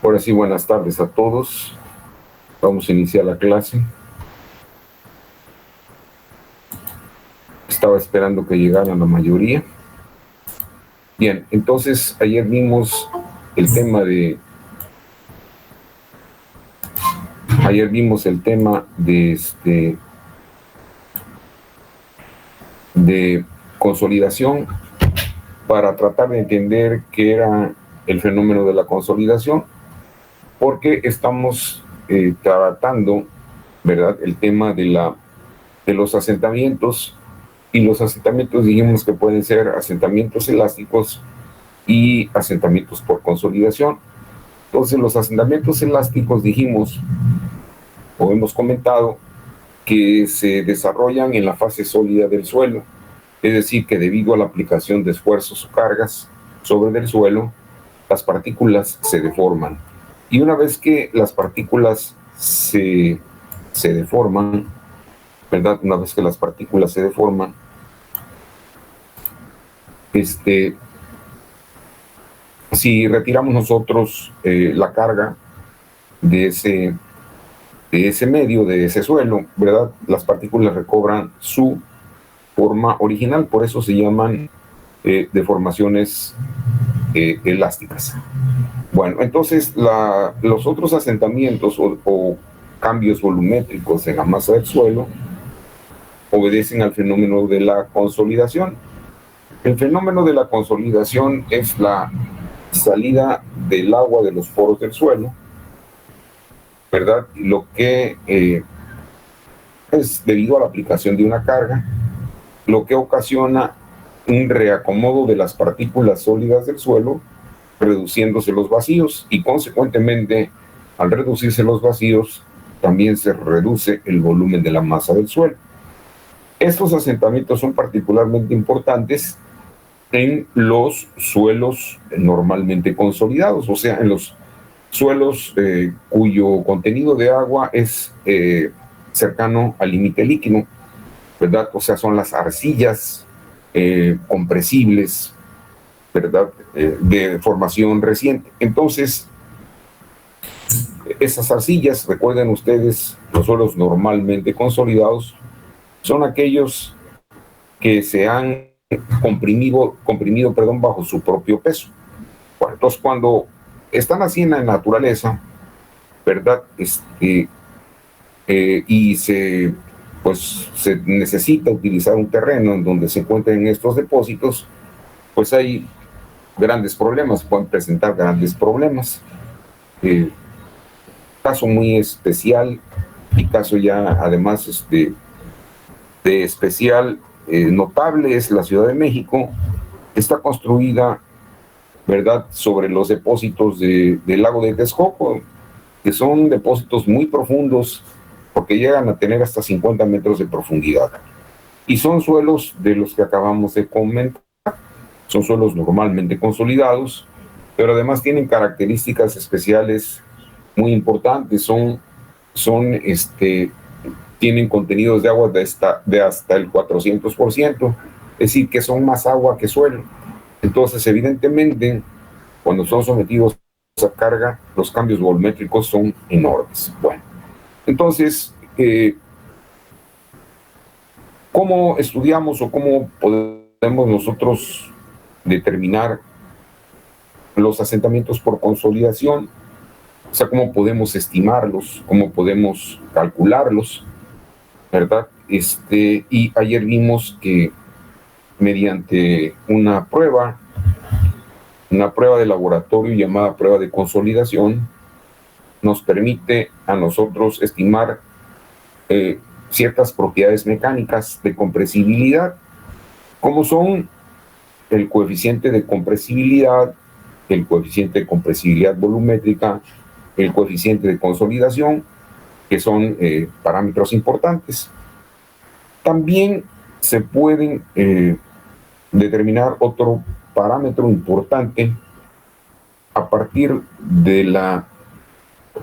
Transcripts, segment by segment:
Ahora sí, buenas tardes a todos. Vamos a iniciar la clase. Estaba esperando que llegaran la mayoría. Bien, entonces ayer vimos el tema de... de consolidación para tratar de entender qué era el fenómeno de la consolidación, porque estamos tratando, ¿verdad?, el tema de los asentamientos, y los asentamientos dijimos que pueden ser asentamientos elásticos y asentamientos por consolidación. Entonces los asentamientos elásticos dijimos, o hemos comentado, que se desarrollan en la fase sólida del suelo, es decir, que debido a la aplicación de esfuerzos o cargas sobre el suelo, las partículas se deforman. Y una vez que las partículas se deforman, ¿verdad? Una vez que las partículas se deforman, si retiramos nosotros la carga de ese medio, de ese suelo, ¿verdad?, las partículas recobran su forma original, por eso se llaman deformaciones elásticas. Bueno, entonces los otros asentamientos o cambios volumétricos en la masa del suelo obedecen al fenómeno de la consolidación. El fenómeno de la consolidación es la salida del agua de los poros del suelo, ¿verdad? Lo que es debido a la aplicación de una carga, lo que ocasiona un reacomodo de las partículas sólidas del suelo, reduciéndose los vacíos, y consecuentemente, al reducirse los vacíos, también se reduce el volumen de la masa del suelo. Estos asentamientos son particularmente importantes en los suelos normalmente consolidados, o sea, en los suelos cuyo contenido de agua es cercano al límite líquido, ¿verdad? O sea, son las arcillas compresibles, ¿verdad?, de formación reciente. Entonces, esas arcillas, recuerden ustedes, los suelos normalmente consolidados son aquellos que se han comprimido, bajo su propio peso. Bueno, entonces, cuando están así en la naturaleza, ¿verdad?, y se necesita utilizar un terreno en donde se encuentren estos depósitos, pues hay grandes problemas, pueden presentar grandes problemas. Caso muy especial, y caso ya además de especial notable, es la Ciudad de México. Está construida, ¿verdad?, sobre los depósitos del lago de Texcoco, que son depósitos muy profundos, porque llegan a tener hasta 50 metros de profundidad. Y son suelos de los que acabamos de comentar. Son suelos normalmente consolidados, pero además tienen características especiales muy importantes. Tienen contenidos de agua de hasta el 400%, es decir, que son más agua que suelo. Entonces, evidentemente, cuando son sometidos a carga, los cambios volumétricos son enormes. Bueno, entonces, ¿cómo estudiamos o cómo podemos nosotros determinar los asentamientos por consolidación? O sea, ¿cómo podemos estimarlos? ¿Cómo podemos calcularlos? ¿Verdad? Y ayer vimos que mediante una prueba de laboratorio llamada prueba de consolidación, nos permite a nosotros estimar ciertas propiedades mecánicas de compresibilidad, como son el coeficiente de compresibilidad, el coeficiente de compresibilidad volumétrica, el coeficiente de consolidación, que son parámetros importantes. También se pueden determinar otro parámetro importante a partir de la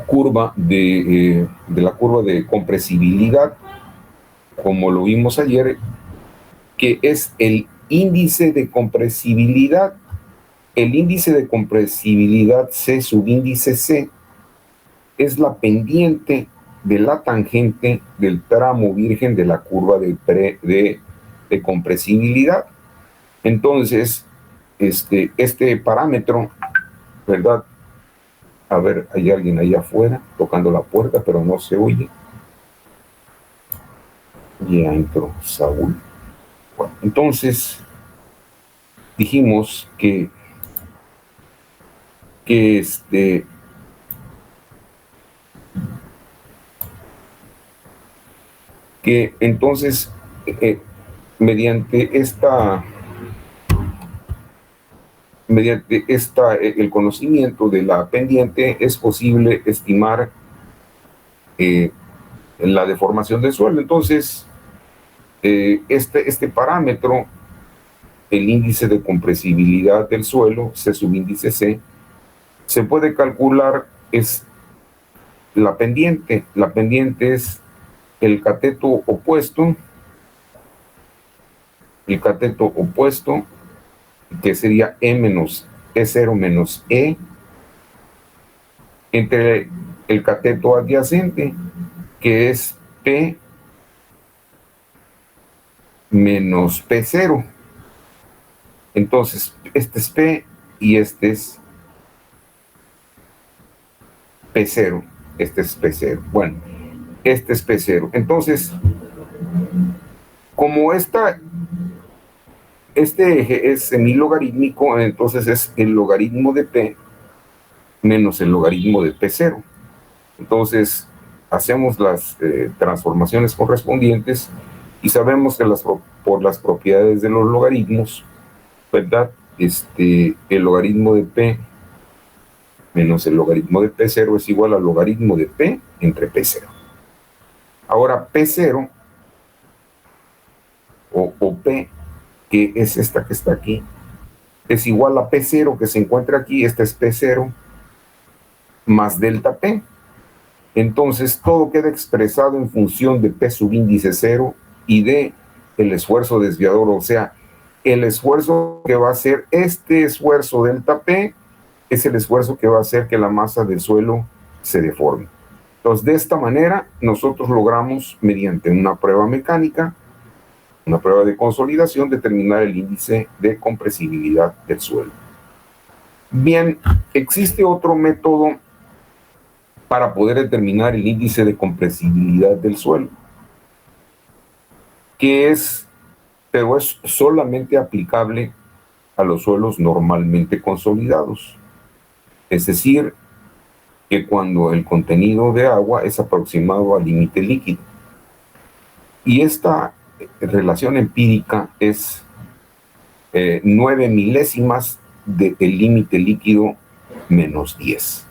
curva de compresibilidad, como lo vimos ayer, que es el índice de compresibilidad el índice de compresibilidad C subíndice C es la pendiente de la tangente del tramo virgen de la curva de compresibilidad. Entonces, este parámetro, ¿verdad? A ver, hay alguien ahí afuera tocando la puerta, pero no se oye. Ya entró Saúl. Bueno, entonces dijimos que entonces mediante el conocimiento de la pendiente es posible estimar la deformación del suelo. Entonces, este parámetro, el índice de compresibilidad del suelo, C subíndice C, se puede calcular, es la pendiente. La pendiente es el cateto opuesto, que sería E0 menos E, entre el cateto adyacente, que es P menos P0. Entonces, este es P y este es P0. Este es P0. Bueno, este es P0. Entonces, como este eje es semilogarítmico, entonces es el logaritmo de P menos el logaritmo de P0. Entonces, hacemos las transformaciones correspondientes y sabemos que por las propiedades de los logaritmos, ¿verdad? El logaritmo de P menos el logaritmo de P0 es igual al logaritmo de P entre P0. Ahora, P0 o P, que es esta que está aquí, es igual a P0 que se encuentra aquí. Esta es P0 más delta P. Entonces, todo queda expresado en función de P subíndice 0 y de el esfuerzo desviador, o sea, el esfuerzo que va a hacer este esfuerzo delta P es el esfuerzo que va a hacer que la masa del suelo se deforme. Entonces, de esta manera, nosotros logramos, mediante una prueba mecánica, una prueba de consolidación, determinar el índice de compresibilidad del suelo. Bien, existe otro método para poder determinar el índice de compresibilidad del suelo, pero es solamente aplicable a los suelos normalmente consolidados. Es decir, que cuando el contenido de agua es aproximado al límite líquido. Y esta relación empírica es 9 milésimas del límite líquido menos 10.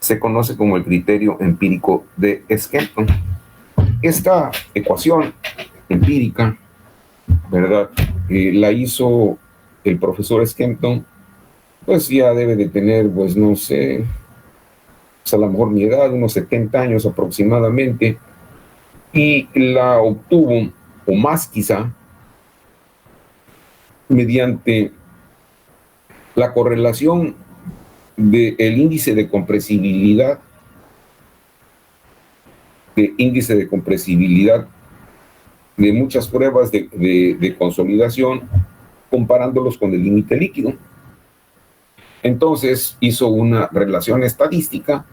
Se conoce como el criterio empírico de Skempton. Esta ecuación empírica, ¿verdad? La hizo el profesor Skempton, pues ya debe de tener, pues no sé, pues a lo mejor mi edad, unos 70 años aproximadamente, y la obtuvo, o más quizá, mediante la correlación del índice de compresibilidad, de muchas pruebas de consolidación, comparándolos con el límite líquido. Entonces hizo una relación estadística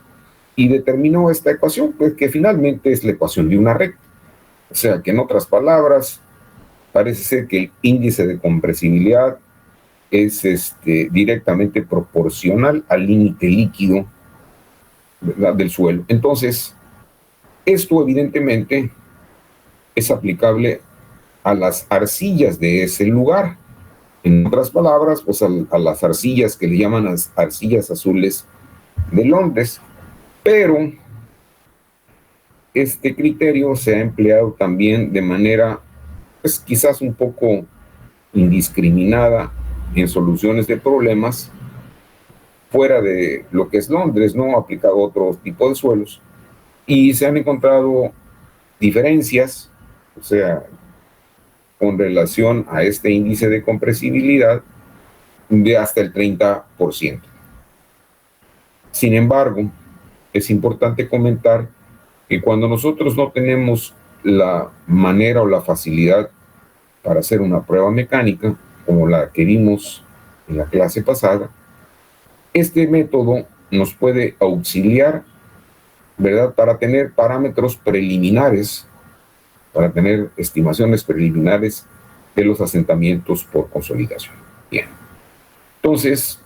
y determinó esta ecuación, pues que finalmente es la ecuación de una recta. O sea que, en otras palabras, parece ser que el índice de compresibilidad es directamente proporcional al límite líquido, ¿verdad?, del suelo. Entonces, esto evidentemente es aplicable a las arcillas de ese lugar. En otras palabras, pues a las arcillas que le llaman las arcillas azules de Londres. Pero este criterio se ha empleado también de manera, pues quizás un poco indiscriminada en soluciones de problemas fuera de lo que es Londres, ¿no? Aplicado a otro tipo de suelos. Y se han encontrado diferencias, o sea, con relación a este índice de compresibilidad, de hasta el 30%. Sin embargo, es importante comentar que cuando nosotros no tenemos la manera o la facilidad para hacer una prueba mecánica, como la que vimos en la clase pasada, este método nos puede auxiliar, ¿verdad?, para tener parámetros preliminares, para tener estimaciones preliminares de los asentamientos por consolidación. Bien. Entonces,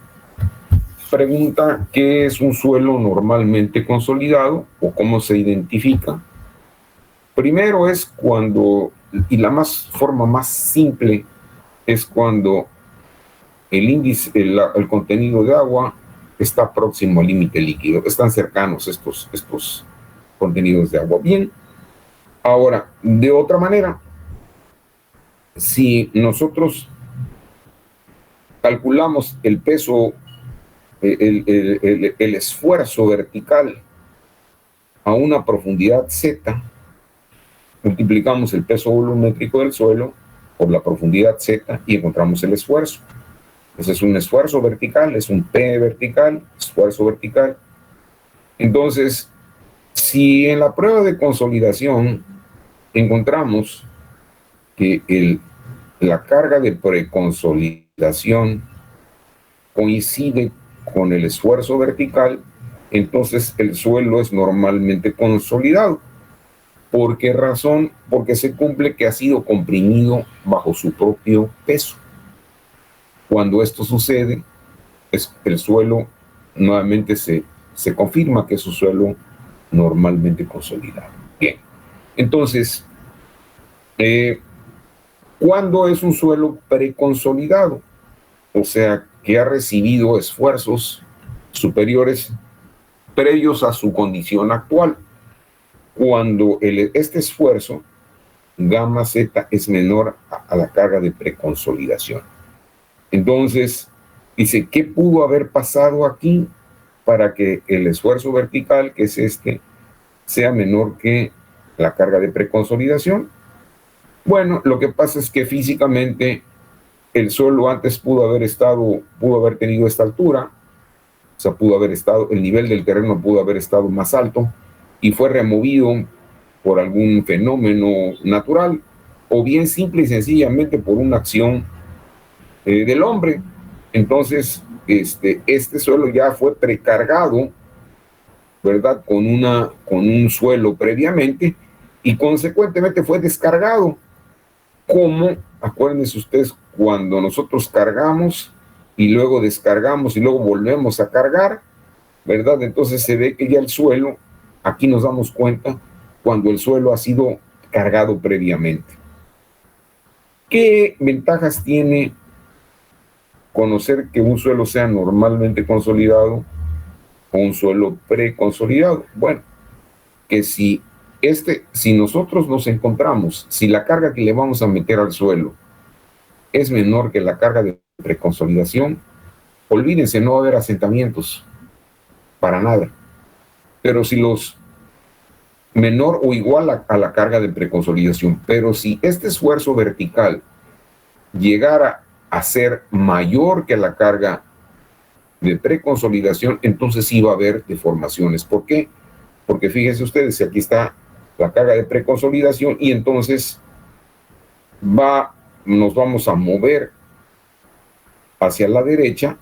pregunta, ¿qué es un suelo normalmente consolidado o cómo se identifica? Primero es cuando, y la forma más simple es cuando el índice, el contenido de agua está próximo al límite líquido, están cercanos estos contenidos de agua. Bien, ahora, de otra manera, si nosotros calculamos el peso, el esfuerzo vertical a una profundidad Z, multiplicamos el peso volumétrico del suelo por la profundidad Z y encontramos el esfuerzo. Ese es un esfuerzo vertical, es un P vertical, esfuerzo vertical. Entonces, si en la prueba de consolidación encontramos que la carga de preconsolidación coincide con el esfuerzo vertical, entonces el suelo es normalmente consolidado. ¿Por qué razón? Porque se cumple que ha sido comprimido bajo su propio peso. Cuando esto sucede, el suelo nuevamente se confirma que es un suelo normalmente consolidado. Bien, entonces, ¿cuándo es un suelo preconsolidado? O sea, que ha recibido esfuerzos superiores previos a su condición actual. Cuando este esfuerzo, gamma Z, es menor a la carga de preconsolidación. Entonces, dice, ¿qué pudo haber pasado aquí para que el esfuerzo vertical, que es este, sea menor que la carga de preconsolidación? Bueno, lo que pasa es que físicamente el suelo antes pudo haber tenido esta altura, o sea, el nivel del terreno pudo haber estado más alto y fue removido por algún fenómeno natural, o bien simple y sencillamente por una acción del hombre. Entonces, este suelo ya fue precargado, ¿verdad?, con un suelo previamente y consecuentemente fue descargado. Como, acuérdense ustedes, cuando nosotros cargamos y luego descargamos y luego volvemos a cargar, ¿verdad? Entonces se ve que ya el suelo, aquí nos damos cuenta cuando el suelo ha sido cargado previamente. ¿Qué ventajas tiene conocer que un suelo sea normalmente consolidado o un suelo preconsolidado? Bueno, que si nosotros nos encontramos, si la carga que le vamos a meter al suelo es menor que la carga de preconsolidación, olvídense, no va a haber asentamientos, para nada. Pero si los menor o igual a la carga de preconsolidación, pero si este esfuerzo vertical llegara a ser mayor que la carga de preconsolidación, entonces sí va a haber deformaciones. ¿Por qué? Porque fíjense ustedes, aquí está la carga de preconsolidación y entonces nos vamos a mover hacia la derecha,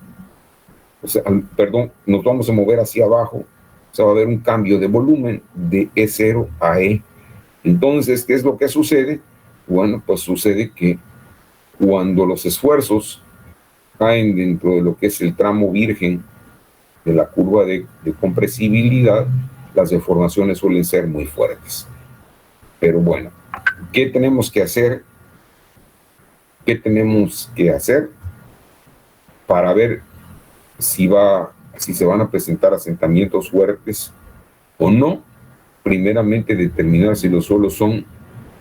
o sea, perdón, nos vamos a mover hacia abajo, o sea, va a haber un cambio de volumen de E0 a E. Entonces, ¿qué es lo que sucede? Bueno, pues sucede que cuando los esfuerzos caen dentro de lo que es el tramo virgen de la curva de compresibilidad, las deformaciones suelen ser muy fuertes. Pero bueno, ¿qué tenemos que hacer? ¿Qué tenemos que hacer para ver si se van a presentar asentamientos fuertes o no? Primeramente, determinar si los suelos son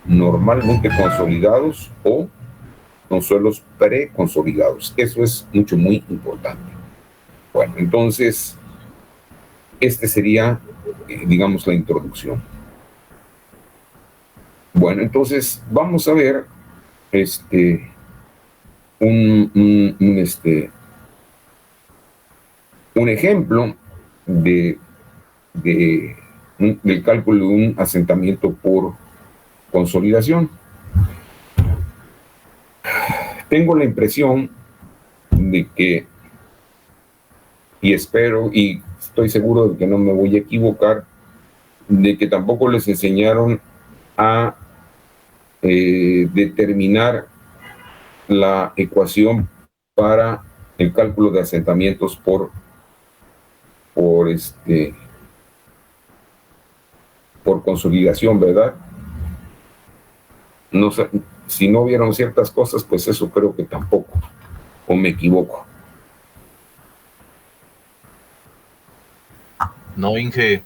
normalmente consolidados o son suelos preconsolidados. Eso es muy importante. Bueno, entonces, este sería, digamos, la introducción. Bueno, entonces vamos a ver un ejemplo del cálculo de un asentamiento por consolidación. Tengo la impresión de que, y espero y estoy seguro de que no me voy a equivocar, de que tampoco les enseñaron a determinar la ecuación para el cálculo de asentamientos por consolidación, ¿verdad? No sé, si no vieron ciertas cosas, pues eso creo que tampoco, o me equivoco. No, Inge.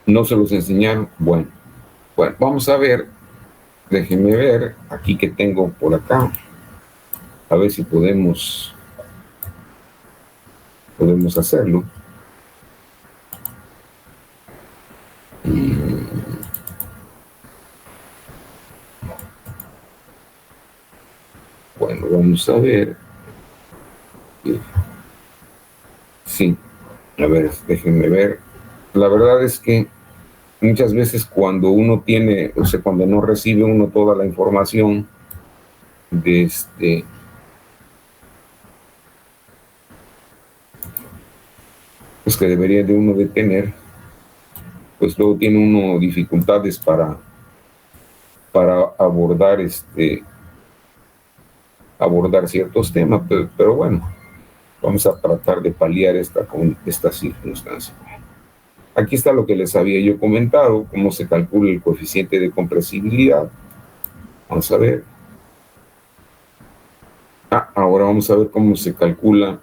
No se los enseñaron. Bueno, vamos a ver. Déjenme ver aquí que tengo por acá. A ver si podemos hacerlo. Bueno, vamos a ver. Sí, a ver, déjenme ver. La verdad es que muchas veces cuando uno tiene, o sea, cuando no recibe uno toda la información de pues que debería de uno de tener, pues luego tiene uno dificultades para abordar ciertos temas, pero bueno, vamos a tratar de paliar esta circunstancia. Aquí está lo que les había yo comentado, cómo se calcula el coeficiente de compresibilidad. Vamos a ver. Ahora vamos a ver cómo se calcula,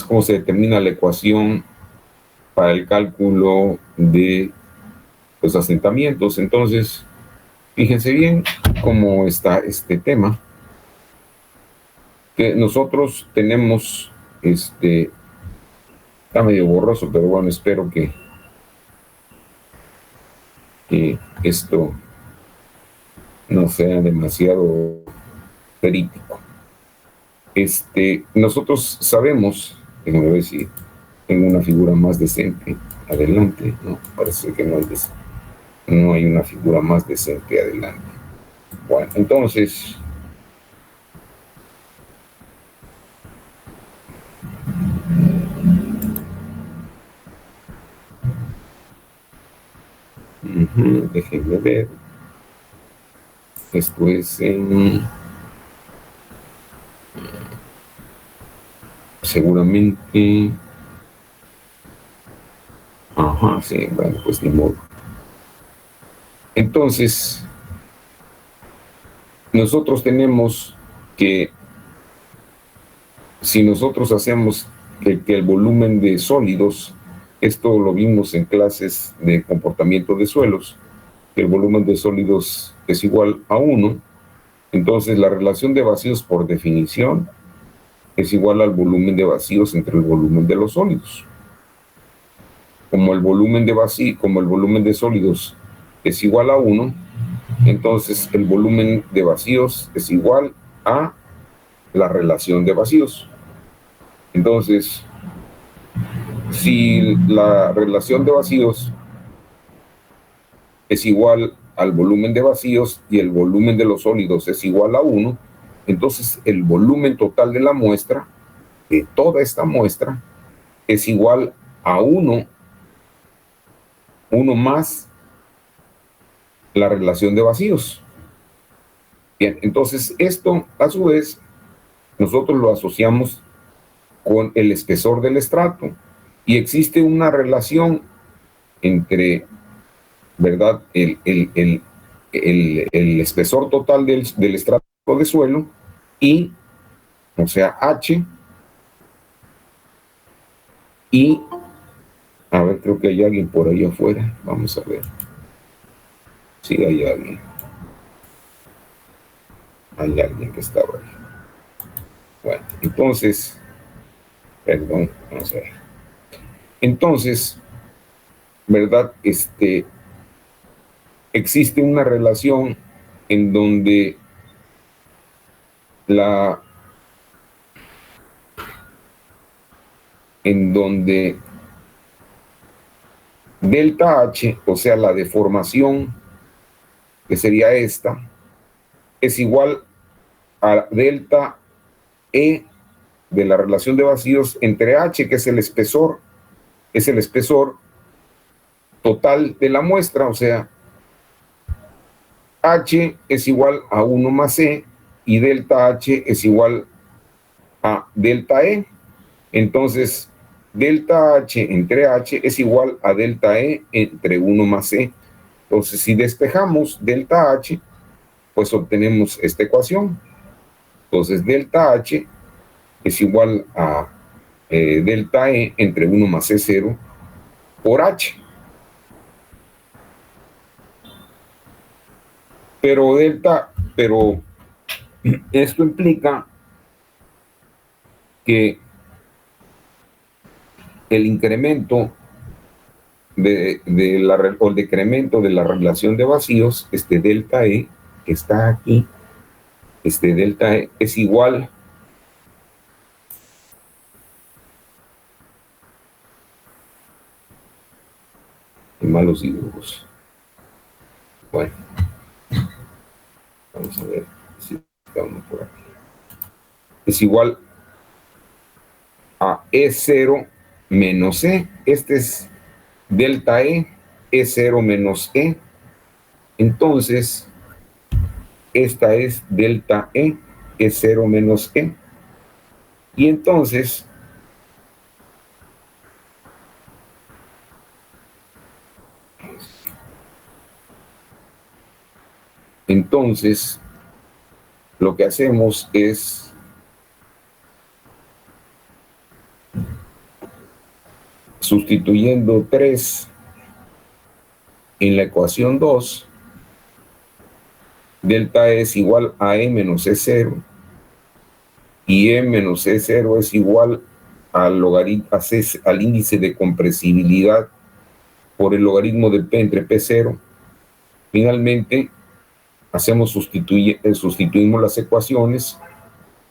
cómo se determina la ecuación para el cálculo de los asentamientos. Entonces, fíjense bien cómo está este tema, que nosotros tenemos, está medio borroso, pero bueno, espero que esto no sea demasiado crítico. Nosotros sabemos, déjame ver si tengo una figura más decente adelante, no, parece que no hay una figura más decente adelante. Bueno, entonces, déjenme ver. Esto es seguramente. Ajá, sí, bueno, pues ni modo. Entonces, nosotros tenemos que, si nosotros hacemos que el volumen de sólidos, esto lo vimos en clases de comportamiento de suelos, que el volumen de sólidos es igual a 1, entonces la relación de vacíos por definición es igual al volumen de vacíos entre el volumen de los sólidos. Como el volumen de sólidos es igual a 1, entonces el volumen de vacíos es igual a la relación de vacíos. Entonces, si la relación de vacíos es igual al volumen de vacíos y el volumen de los sólidos es igual a 1, entonces el volumen total de la muestra, de toda esta muestra, es igual a 1 más la relación de vacíos. Bien, entonces esto a su vez nosotros lo asociamos con el espesor del estrato y existe una relación entre, ¿verdad?, el espesor total del estrato de suelo y, o sea, H, y, a ver, creo que hay alguien por ahí afuera, vamos a ver. Sí, hay alguien. Hay alguien que está ahí. Bueno, entonces, perdón, vamos a ver. Entonces, ¿verdad? Existe una relación en donde en donde delta H, o sea, la deformación, que sería esta, es igual a delta E de la relación de vacíos entre H, que es el espesor total de la muestra, o sea, H es igual a 1 más E y delta H es igual a delta E. Entonces, delta H entre H es igual a delta E entre 1 más E. Entonces, si despejamos delta H, pues obtenemos esta ecuación. Entonces, delta H es igual a delta E entre 1 más E0 por H. Pero esto implica que el incremento o el decremento de la relación de vacíos, este delta E, que está aquí, este delta E es igual en malos dibujos. Bueno, vamos a ver si estamos por aquí. Es igual a E0 menos E. Este es delta E, E0 menos E. Entonces, esta es delta E, E0 menos E. Y entonces, lo que hacemos es sustituyendo 3 en la ecuación 2, delta E es igual a E menos E0, y E menos E0 es igual al índice de compresibilidad por el logaritmo de P entre P0. Finalmente, sustituimos las ecuaciones,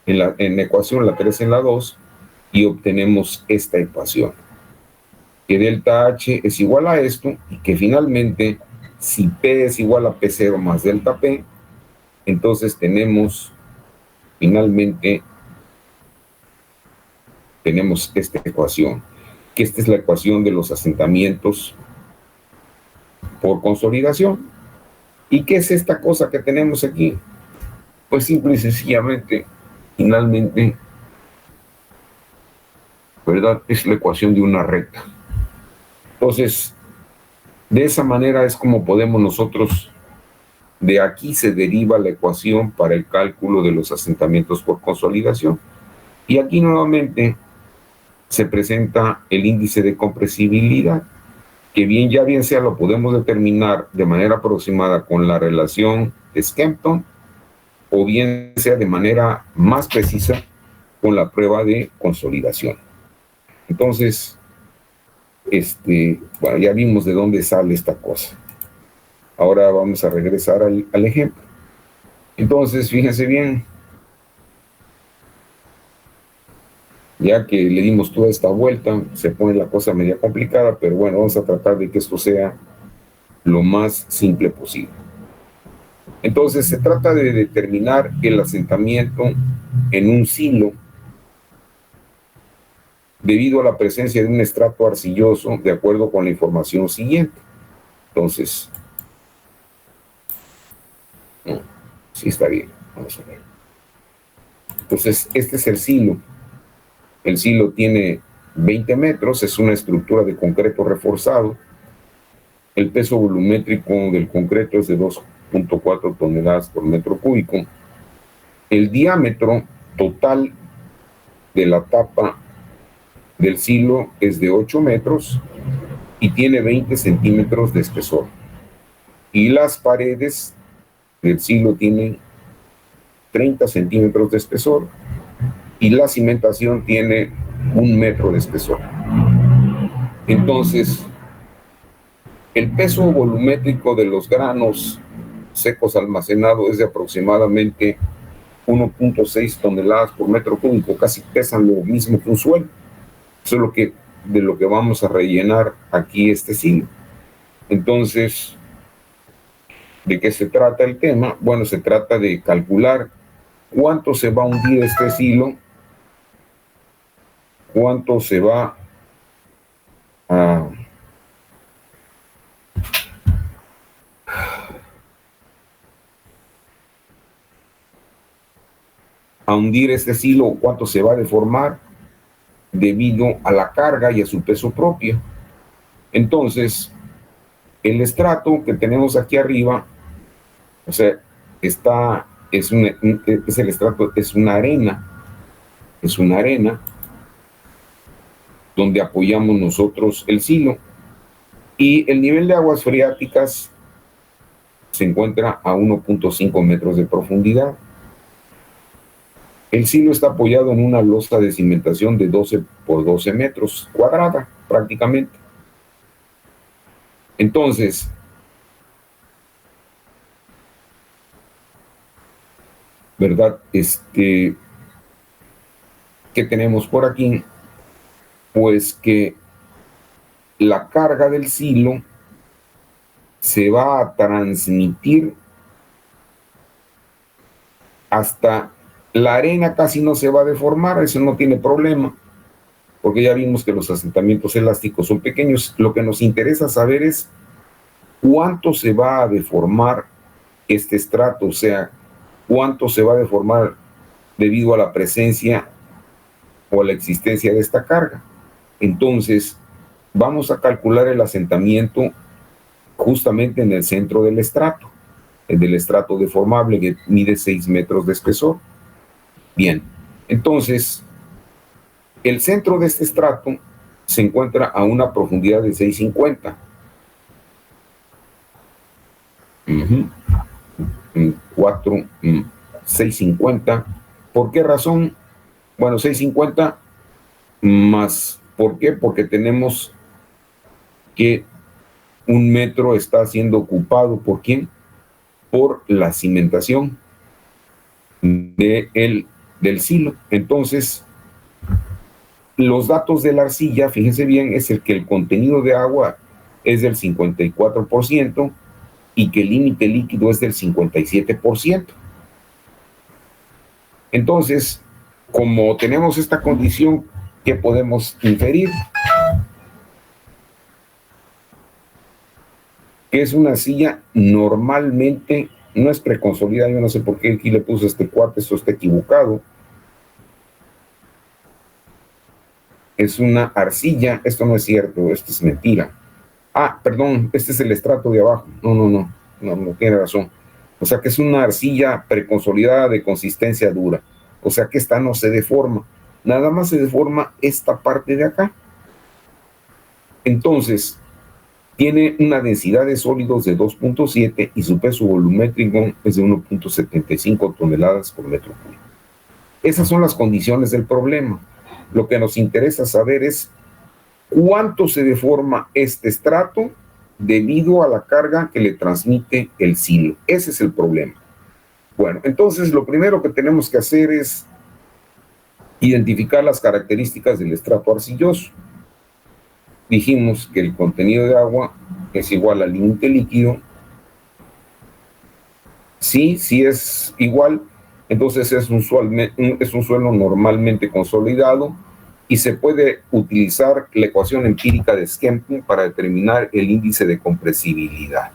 en la ecuación la 3 en la 2, y obtenemos esta ecuación, que delta H es igual a esto, y que finalmente, si P es igual a P0 más delta P, entonces finalmente, tenemos esta ecuación, que esta es la ecuación de los asentamientos por consolidación. ¿Y qué es esta cosa que tenemos aquí? Pues simple y sencillamente, finalmente, ¿verdad? Es la ecuación de una recta. Entonces, de esa manera es como podemos nosotros, de aquí se deriva la ecuación para el cálculo de los asentamientos por consolidación. Y aquí nuevamente se presenta el índice de compresibilidad, que bien sea lo podemos determinar de manera aproximada con la relación de Skempton, o bien sea de manera más precisa con la prueba de consolidación. Entonces, bueno, ya vimos de dónde sale esta cosa. Ahora vamos a regresar al ejemplo. Entonces, fíjense bien, ya que le dimos toda esta vuelta, se pone la cosa media complicada, pero bueno, vamos a tratar de que esto sea lo más simple posible. Entonces, se trata de determinar el asentamiento en un silo debido a la presencia de un estrato arcilloso, de acuerdo con la información siguiente. Entonces, sí está bien, vamos a ver. Entonces, este es el silo. El silo tiene 20 metros, es una estructura de concreto reforzado. El peso volumétrico del concreto es de 2.4 toneladas por metro cúbico. El diámetro total de la tapa del silo es de 8 metros y tiene 20 centímetros de espesor. Y las paredes del silo tienen 30 centímetros de espesor y la cimentación tiene 1 metro de espesor. Entonces, el peso volumétrico de los granos secos almacenados es de aproximadamente 1.6 toneladas por metro cúbico, casi pesan lo mismo que un suelo. Eso es de lo que vamos a rellenar aquí este silo. Entonces, ¿de qué se trata el tema? Bueno, se trata de calcular cuánto se va a hundir este silo, cuánto se va a hundir este silo, cuánto se va a deformar debido a la carga y a su peso propio. Entonces, el estrato que tenemos aquí arriba, o sea, es el estrato, es una arena donde apoyamos nosotros el silo, y el nivel de aguas freáticas se encuentra a 1.5 metros de profundidad. El silo está apoyado en una losa de cimentación de 12 por 12 metros cuadrada, prácticamente. Entonces, ¿verdad? ¿Qué tenemos por aquí? Pues que la carga del silo se va a transmitir hasta la arena, casi no se va a deformar, eso no tiene problema, porque ya vimos que los asentamientos elásticos son pequeños. Lo que nos interesa saber es cuánto se va a deformar este estrato, o sea, cuánto se va a deformar debido a la presencia o a la existencia de esta carga. Entonces, vamos a calcular el asentamiento justamente en el centro del estrato deformable, que mide 6 metros de espesor. Bien, entonces, el centro de este estrato se encuentra a una profundidad de 650. 650. ¿Por qué razón? Bueno, 650 más, ¿por qué? Porque tenemos que 1 metro está siendo ocupado, ¿por quién? Por la cimentación del silo. Entonces, los datos de la arcilla, fíjense bien, es el que el contenido de agua es del 54% y que el límite líquido es del 57%. Entonces, como tenemos esta condición, ¿qué podemos inferir? Que es una arcilla normalmente, no es preconsolidada. Yo no sé por qué aquí le puse este cuate, eso está equivocado. Es una arcilla, esto no es cierto, esto es mentira. Ah, perdón, este es el estrato de abajo. No tiene razón. O sea que es una arcilla preconsolidada de consistencia dura. O sea que esta no se deforma. Nada más se deforma esta parte de acá. Entonces, tiene una densidad de sólidos de 2.7 y su peso volumétrico es de 1.75 toneladas por metro cúbico. Esas son las condiciones del problema. Lo que nos interesa saber es cuánto se deforma este estrato debido a la carga que le transmite el silo. Ese es el problema. Bueno, entonces lo primero que tenemos que hacer es identificar las características del estrato arcilloso. Dijimos que el contenido de agua es igual al límite líquido. Sí es igual, entonces es un suelo normalmente consolidado, y se puede utilizar la ecuación empírica de Skempton para determinar el índice de compresibilidad.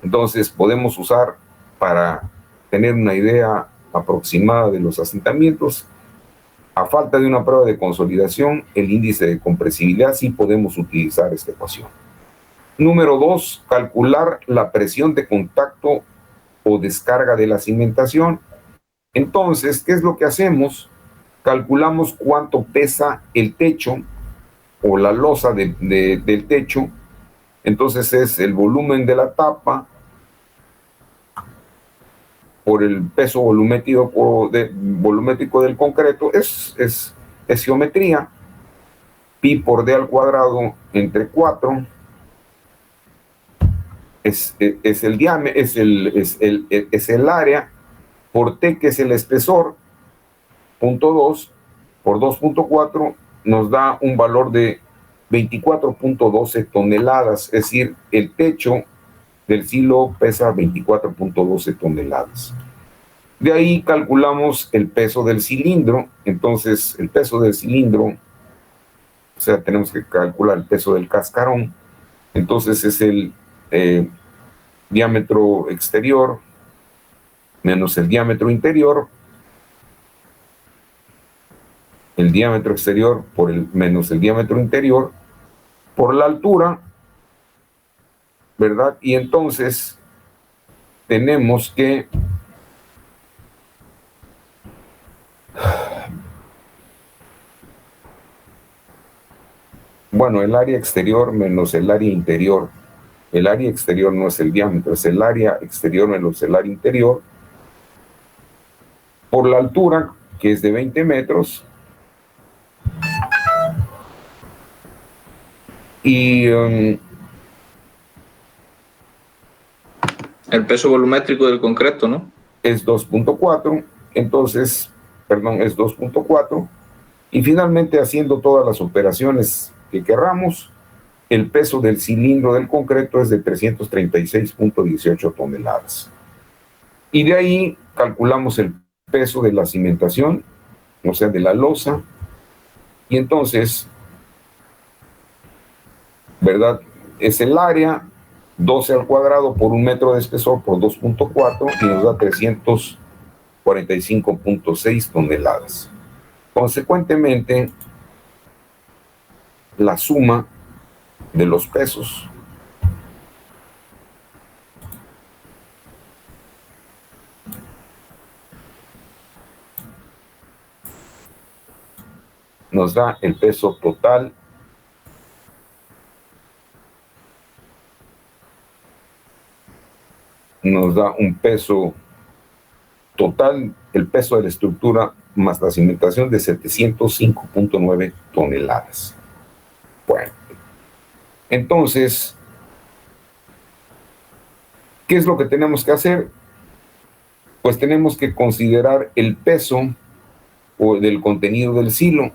Entonces podemos usar, para tener una idea aproximada de los asentamientos, a falta de una prueba de consolidación, el índice de compresibilidad, sí podemos utilizar esta ecuación. Número 2, calcular la presión de contacto o descarga de la cimentación. Entonces, ¿qué es lo que hacemos? Calculamos cuánto pesa el techo o la losa del techo. Entonces es el volumen de la tapa por el peso volumétrico del concreto, es geometría. Pi por d al cuadrado entre 4 es el diámetro, es el área, por t, que es el espesor, 0.2 por 2.4, nos da un valor de 24.12 toneladas, es decir, el techo del silo pesa 24.12 toneladas. De ahí calculamos el peso del cilindro. Entonces, el peso del cilindro, o sea, tenemos que calcular el peso del cascarón. Entonces, es el diámetro exterior menos el diámetro interior, el diámetro exterior menos el diámetro interior, por la altura, ¿verdad? Y entonces tenemos que bueno, el área exterior menos el área interior. El área exterior no es el diámetro, es el área exterior menos el área interior, por la altura, que es de 20 metros, y el peso volumétrico del concreto, ¿no? Es 2.4, entonces, perdón, es 2.4, y finalmente, haciendo todas las operaciones que querramos, el peso del cilindro del concreto es de 336.18 toneladas. Y de ahí calculamos el peso de la cimentación, o sea, de la losa, y entonces, ¿verdad? Es el área 12 al cuadrado por 1 metro de espesor por 2.4 y nos da 345.6 toneladas. Consecuentemente, la suma de los pesos nos da el peso total nos da un peso total, el peso de la estructura más la cimentación de 705.9 toneladas. Bueno, entonces, ¿qué es lo que tenemos que hacer? Pues tenemos que considerar el peso o del contenido del silo,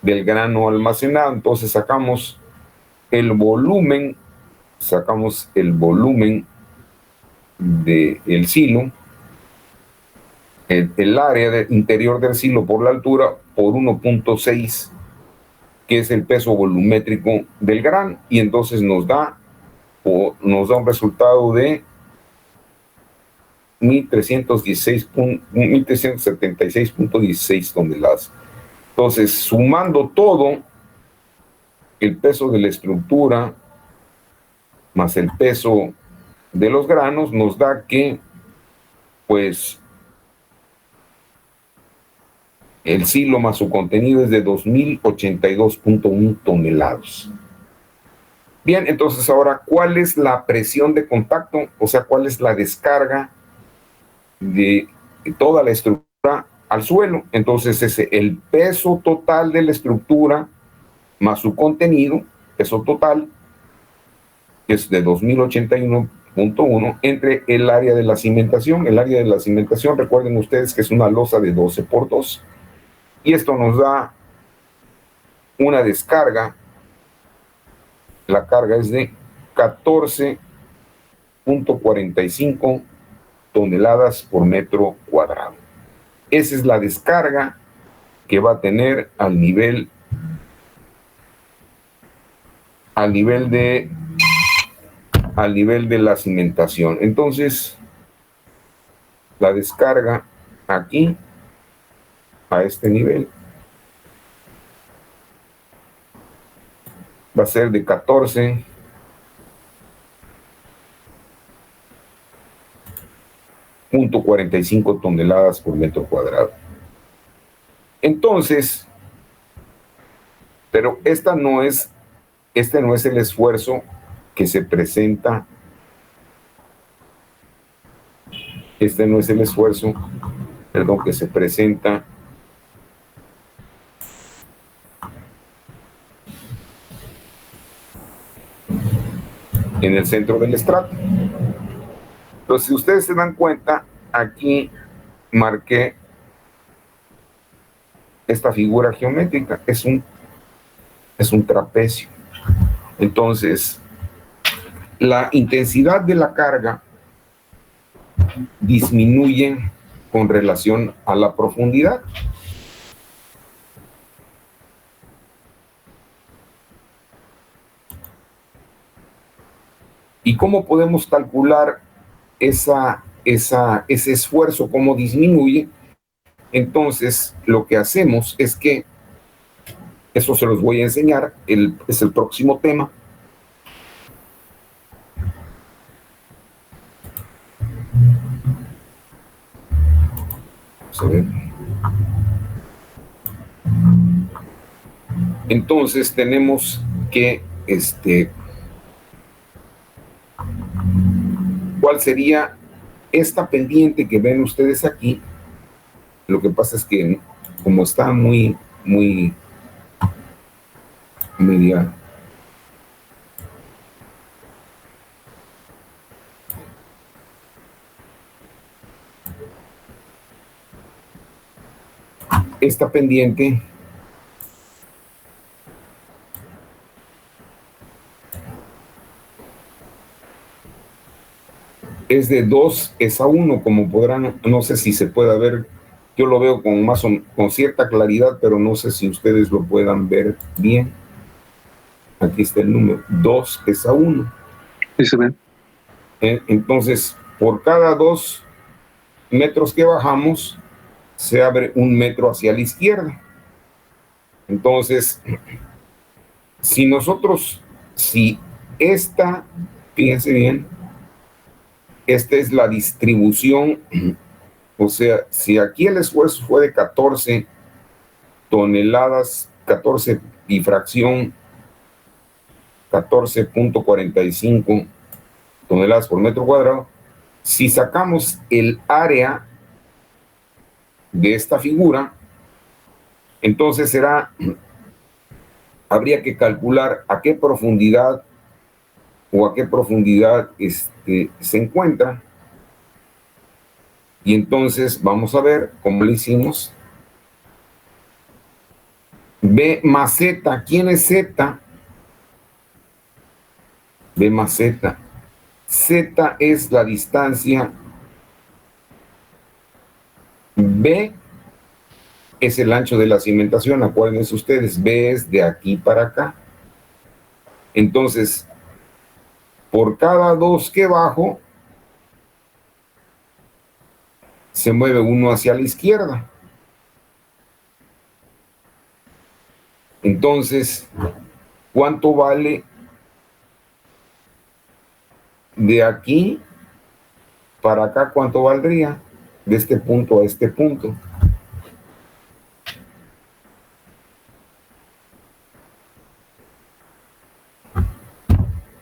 del grano almacenado. Entonces sacamos el volumen del silo, el área interior del silo por la altura, por 1.6, que es el peso volumétrico del grano, y entonces nos da un resultado de 1.376.16 toneladas. Entonces, sumando todo, el peso de la estructura más el peso de los granos nos da que, pues, el silo más su contenido es de 2.082.1 toneladas. Bien, entonces ahora, ¿cuál es la presión de contacto? O sea, ¿cuál es la descarga de toda la estructura al suelo? Entonces, es el peso total de la estructura más su contenido, peso total, que es de 2.081.1, entre el área de la cimentación. El área de la cimentación, recuerden ustedes que es una losa de 12 por 2, y esto nos da una descarga. La carga es de 14.45 toneladas por metro cuadrado. Esa es la descarga que va a tener al nivel de la cimentación. Entonces, la descarga aquí, a este nivel, va a ser de 14.45 toneladas por metro cuadrado. Entonces, pero este no es el esfuerzo que se presenta. Este no es el esfuerzo, perdón, que se presenta en el centro del estrato. Entonces, si ustedes se dan cuenta, aquí marqué esta figura geométrica. Es un es un trapecio. Entonces, la intensidad de la carga disminuye con relación a la profundidad. ¿Y cómo podemos calcular ese esfuerzo, cómo disminuye? Entonces, lo que hacemos es que, eso se los voy a enseñar, es el próximo tema. Vamos a ver. Entonces, tenemos que, ¿cuál sería esta pendiente que ven ustedes aquí? Lo que pasa es que, como está muy media. Esta pendiente es de 2:1, como podrán, no sé si se pueda ver, yo lo veo con cierta claridad, pero no sé si ustedes lo puedan ver bien. Aquí está el número, 2:1. Sí se ve. Entonces, por cada 2 metros que bajamos, se abre 1 metro hacia la izquierda. Entonces, si esta, fíjense bien, esta es la distribución, o sea, si aquí el esfuerzo fue de 14 toneladas, 14 y fracción, 14.45 toneladas por metro cuadrado, si sacamos el área de esta figura, entonces habría que calcular a qué profundidad se encuentra. Y entonces vamos a ver cómo lo hicimos. B más Z. ¿Quién es Z? B más Z. Z es la distancia. B es el ancho de la cimentación. Acuérdense ustedes, B es de aquí para acá. Entonces, por cada 2 que bajo, se mueve uno hacia la izquierda. Entonces, ¿cuánto vale de aquí para acá? ¿Cuánto valdría de este punto a este punto?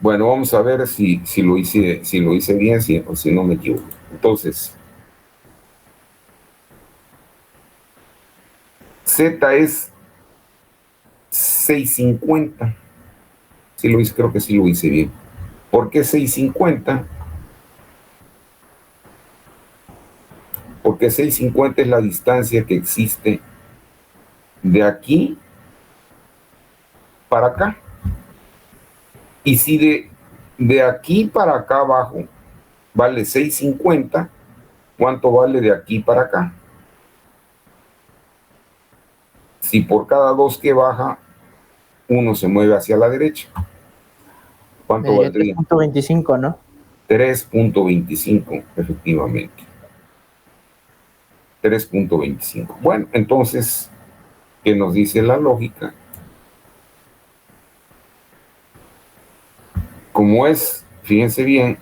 Bueno, vamos a ver si lo hice bien, o si no me equivoco. Entonces, Z es 650. Creo que sí lo hice bien. ¿Por qué 650? Porque 650 es la distancia que existe de aquí para acá. Y si de aquí para acá abajo vale 650, ¿cuánto vale de aquí para acá? Si por cada 2 que baja, uno se mueve hacia la derecha, ¿cuánto valdría? 3.25, ¿no? 3.25, efectivamente. 3.25. Bueno, entonces, ¿qué nos dice la lógica? Como es, fíjense bien,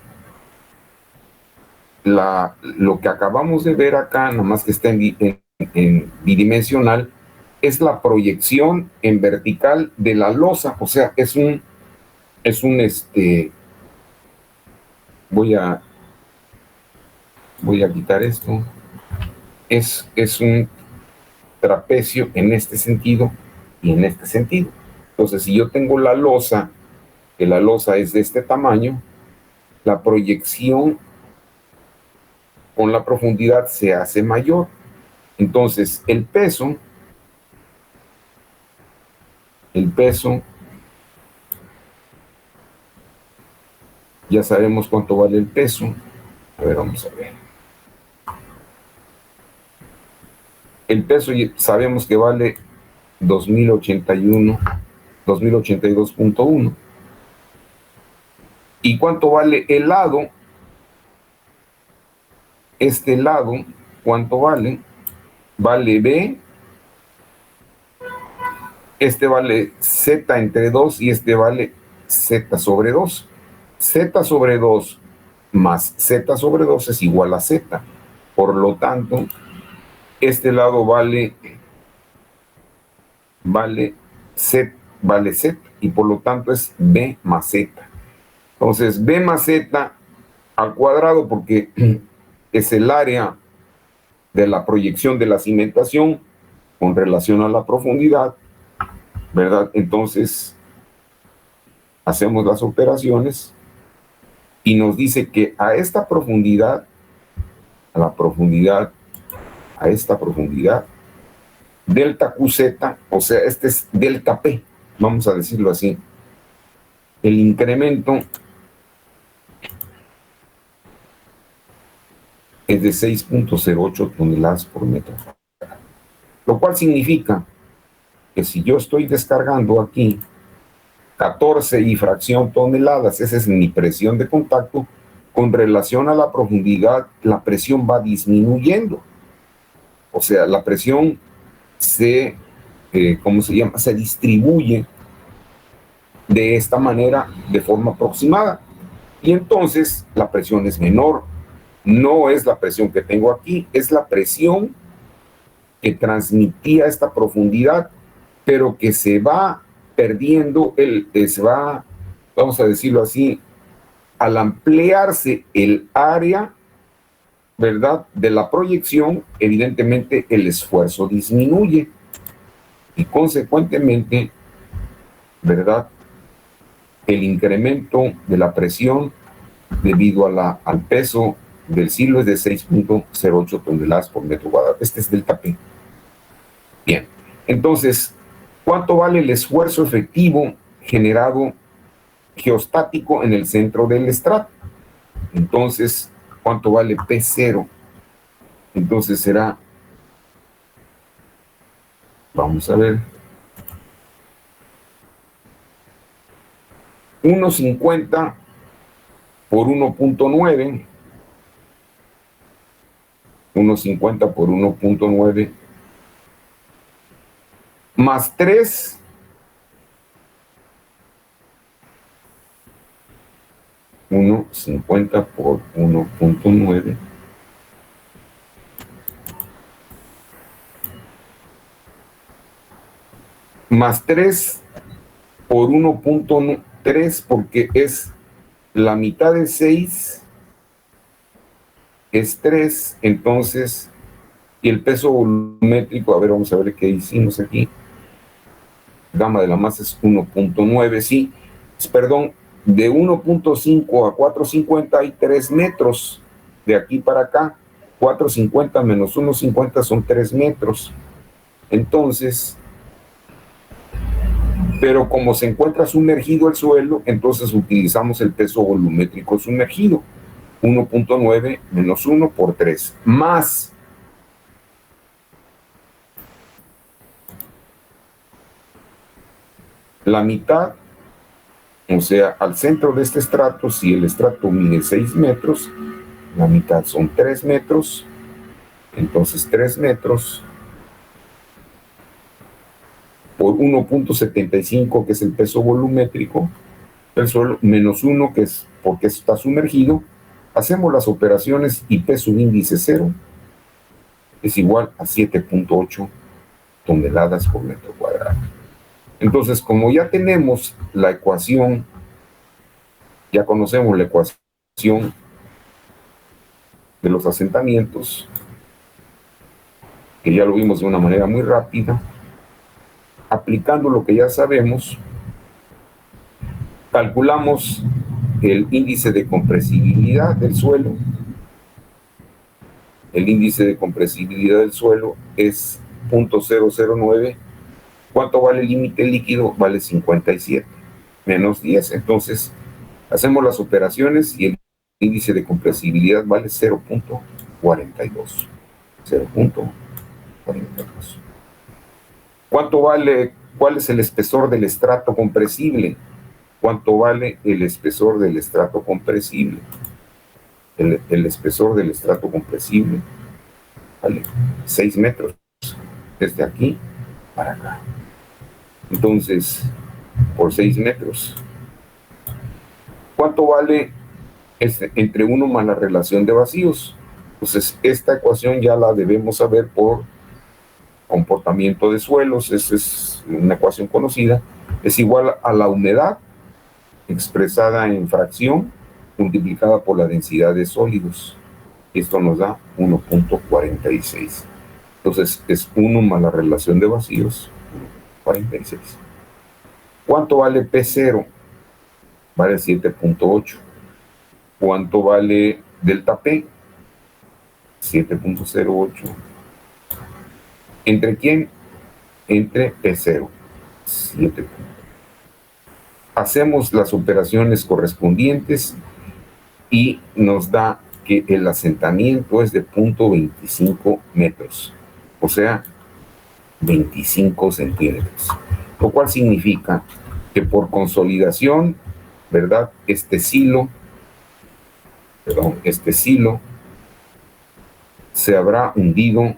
lo que acabamos de ver acá, nada más que está en bidimensional, es la proyección en vertical de la losa. O sea, voy a quitar esto. Es un trapecio en este sentido y en este sentido. Entonces, si yo tengo la losa, que la losa es de este tamaño, la proyección con la profundidad se hace mayor. Entonces, el peso el peso. Ya sabemos cuánto vale el peso. A ver, vamos a ver. El peso sabemos que vale 2082.1. ¿Y cuánto vale el lado? Este lado, ¿cuánto vale? Vale B. Este vale Z entre 2 y este vale Z sobre 2. Z sobre 2 más Z sobre 2 es igual a Z. Por lo tanto, este lado vale Z y por lo tanto es B más Z. Entonces, B más Z al cuadrado, porque es el área de la proyección de la cimentación con relación a la profundidad, ¿verdad? Entonces, hacemos las operaciones y nos dice que a esta profundidad, delta QZ, o sea, este es delta P, vamos a decirlo así, el incremento es de 6.08 toneladas por metro cuadrado. Lo cual significa que si yo estoy descargando aquí 14 y fracción toneladas, esa es mi presión de contacto, con relación a la profundidad, la presión va disminuyendo. O sea, la presión se distribuye de esta manera de forma aproximada. Y entonces la presión es menor. No es la presión que tengo aquí, es la presión que transmitía esta profundidad, pero que se va perdiendo, vamos a decirlo así, al ampliarse el área, ¿verdad?, de la proyección, evidentemente el esfuerzo disminuye y consecuentemente, ¿verdad?, el incremento de la presión debido al peso del silo es de 6.08 toneladas por metro cuadrado. Este es delta P. Bien, entonces, ¿cuánto vale el esfuerzo efectivo generado geostático en el centro del estrato? Entonces, ¿cuánto vale P0? Entonces será, vamos a ver, 1.50 por 1.9, 1.50 por 1.9, más 3, $1.50 por 1.9, más 3 por 1.3, porque es la mitad de 6, es 3, entonces, y el peso volumétrico, a ver, vamos a ver qué hicimos aquí, gamma de la masa es 1.9, sí, perdón, de 1.5 a 4.50 hay 3 metros, de aquí para acá, 4.50 menos 1.50 son 3 metros, entonces, pero como se encuentra sumergido el suelo, entonces utilizamos el peso volumétrico sumergido, 1.9 menos 1 por 3, más la mitad, o sea, al centro de este estrato, si el estrato mide 6 metros, la mitad son 3 metros, entonces 3 metros por 1.75, que es el peso volumétrico del suelo, menos 1, que es porque está sumergido, hacemos las operaciones y peso índice 0 es igual a 7.8 toneladas por metro cuadrado. Entonces, como ya tenemos la ecuación, ya conocemos la ecuación de los asentamientos, que ya lo vimos de una manera muy rápida, aplicando lo que ya sabemos, calculamos el índice de compresibilidad del suelo. El índice de compresibilidad del suelo es 0.009 ¿Cuánto vale el límite líquido? Vale 57 menos 10. Entonces, hacemos las operaciones y el índice de compresibilidad vale 0.42. 0.42. ¿Cuánto vale? ¿Cuál es el espesor del estrato compresible? ¿Cuánto vale el espesor del estrato compresible? El espesor del estrato compresible vale 6 metros, desde aquí para acá. Entonces, por 6 metros. ¿Cuánto vale entre 1 más la relación de vacíos? Entonces, esta ecuación ya la debemos saber por comportamiento de suelos. Esa es una ecuación conocida. Es igual a la humedad expresada en fracción multiplicada por la densidad de sólidos. Esto nos da 1.46. Entonces, es 1 más la relación de vacíos, 46. ¿Cuánto vale P0? Vale 7.8. ¿Cuánto vale delta P? 7.08. ¿Entre quién? Entre P0. 7. Hacemos las operaciones correspondientes y nos da que el asentamiento es de 0.25 metros, o sea, 25 centímetros, lo cual significa que por consolidación, ¿verdad? Este silo se habrá hundido,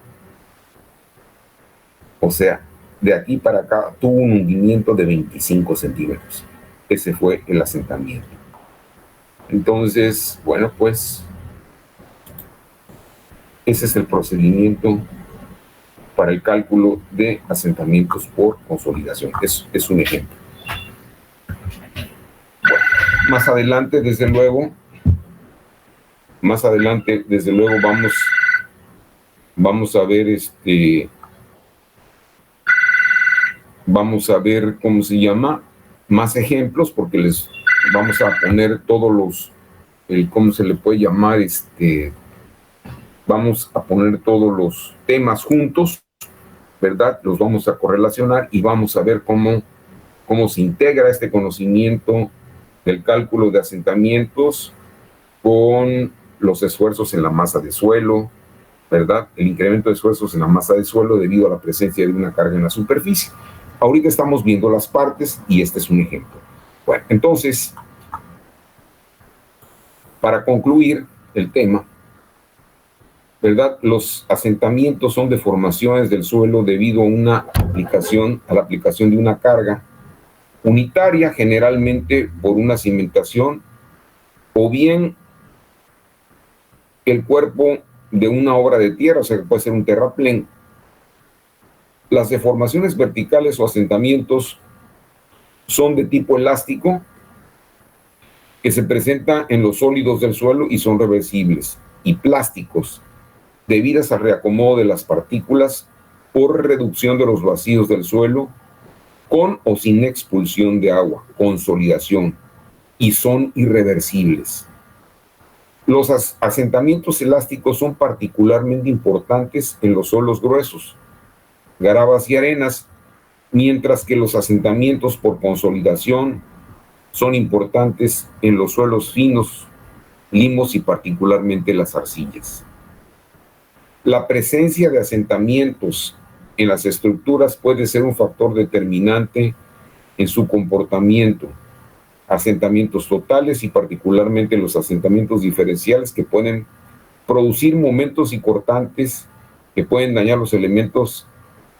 o sea, de aquí para acá tuvo un hundimiento de 25 centímetros. Ese fue el asentamiento. Entonces, bueno, pues ese es el procedimiento para el cálculo de asentamientos por consolidación. Es un ejemplo. Bueno, más adelante, desde luego, vamos a ver vamos a ver, ¿cómo se llama? Más ejemplos, porque les vamos a poner todos los, ¿cómo se le puede llamar? Vamos a poner todos los temas juntos, ¿verdad? Los vamos a correlacionar y vamos a ver cómo se integra este conocimiento del cálculo de asentamientos con los esfuerzos en la masa de suelo, ¿verdad? El incremento de esfuerzos en la masa de suelo debido a la presencia de una carga en la superficie. Ahorita estamos viendo las partes y este es un ejemplo. Bueno, entonces, para concluir el tema, ¿verdad? Los asentamientos son deformaciones del suelo debido a la aplicación de una carga unitaria, generalmente por una cimentación, o bien el cuerpo de una obra de tierra, o sea que puede ser un terraplén. Las deformaciones verticales o asentamientos son de tipo elástico, que se presenta en los sólidos del suelo y son reversibles, y plásticos, debidas al reacomodo de las partículas por reducción de los vacíos del suelo, con o sin expulsión de agua, consolidación, y son irreversibles. Los asentamientos elásticos son particularmente importantes en los suelos gruesos, gravas y arenas, mientras que los asentamientos por consolidación son importantes en los suelos finos, limos y particularmente las arcillas. La presencia de asentamientos en las estructuras puede ser un factor determinante en su comportamiento. Asentamientos totales y particularmente los asentamientos diferenciales que pueden producir momentos y cortantes que pueden dañar los elementos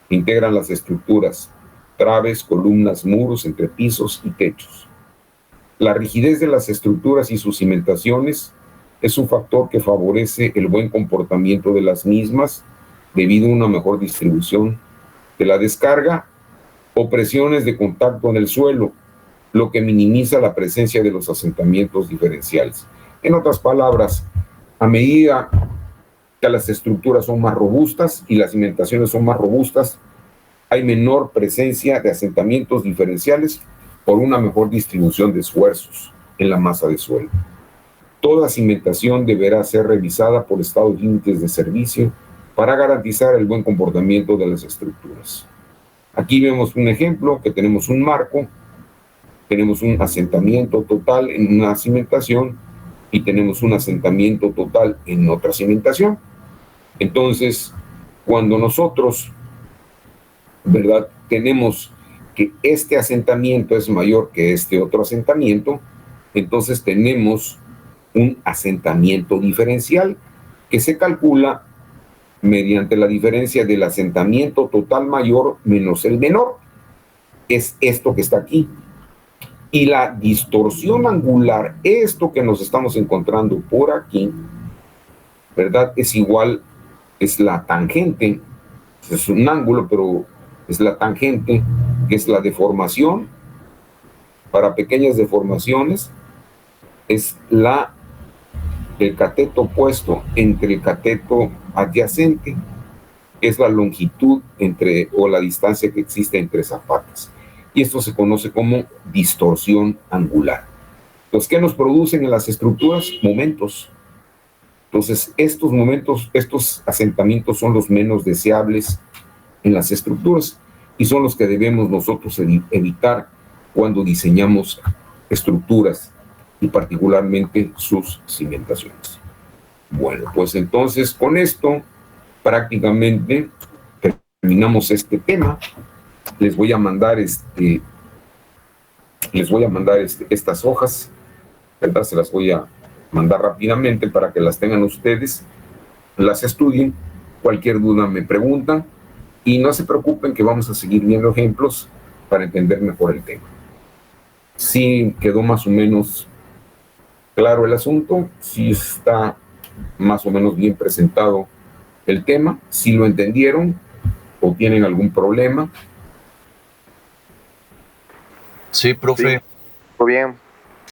que integran las estructuras, traves, columnas, muros, entrepisos y techos. La rigidez de las estructuras y sus cimentaciones es un factor que favorece el buen comportamiento de las mismas debido a una mejor distribución de la descarga o presiones de contacto en el suelo, lo que minimiza la presencia de los asentamientos diferenciales. En otras palabras, a medida que las estructuras son más robustas y las cimentaciones son más robustas, hay menor presencia de asentamientos diferenciales por una mejor distribución de esfuerzos en la masa de suelo. Toda cimentación deberá ser revisada por estados límites de servicio para garantizar el buen comportamiento de las estructuras. Aquí vemos un ejemplo que tenemos un marco, tenemos un asentamiento total en una cimentación y tenemos un asentamiento total en otra cimentación. Entonces, cuando nosotros, ¿verdad?, tenemos que este asentamiento es mayor que este otro asentamiento, entonces tenemos un asentamiento diferencial que se calcula mediante la diferencia del asentamiento total mayor menos el menor. Es esto que está aquí. Y la distorsión angular, esto que nos estamos encontrando por aquí, ¿verdad?, es igual, es la tangente, es un ángulo, pero es la tangente, que es la deformación. Para pequeñas deformaciones, es el cateto opuesto entre el cateto adyacente, es la longitud o la distancia que existe entre zapatas. Y esto se conoce como distorsión angular. Entonces, ¿qué nos producen en las estructuras? Momentos. Entonces, estos momentos, estos asentamientos son los menos deseables en las estructuras y son los que debemos nosotros evitar cuando diseñamos estructuras y particularmente sus cimentaciones. Bueno, pues entonces con esto prácticamente terminamos este tema. Les voy a mandar estas hojas, ¿verdad? Se las voy a mandar rápidamente para que las tengan ustedes, las estudien. Cualquier duda me preguntan y no se preocupen que vamos a seguir viendo ejemplos para entender mejor el tema. Sí quedó más o menos claro el asunto, sí está más o menos bien presentado el tema, si lo entendieron o tienen algún problema. Sí, profe. Sí, muy bien.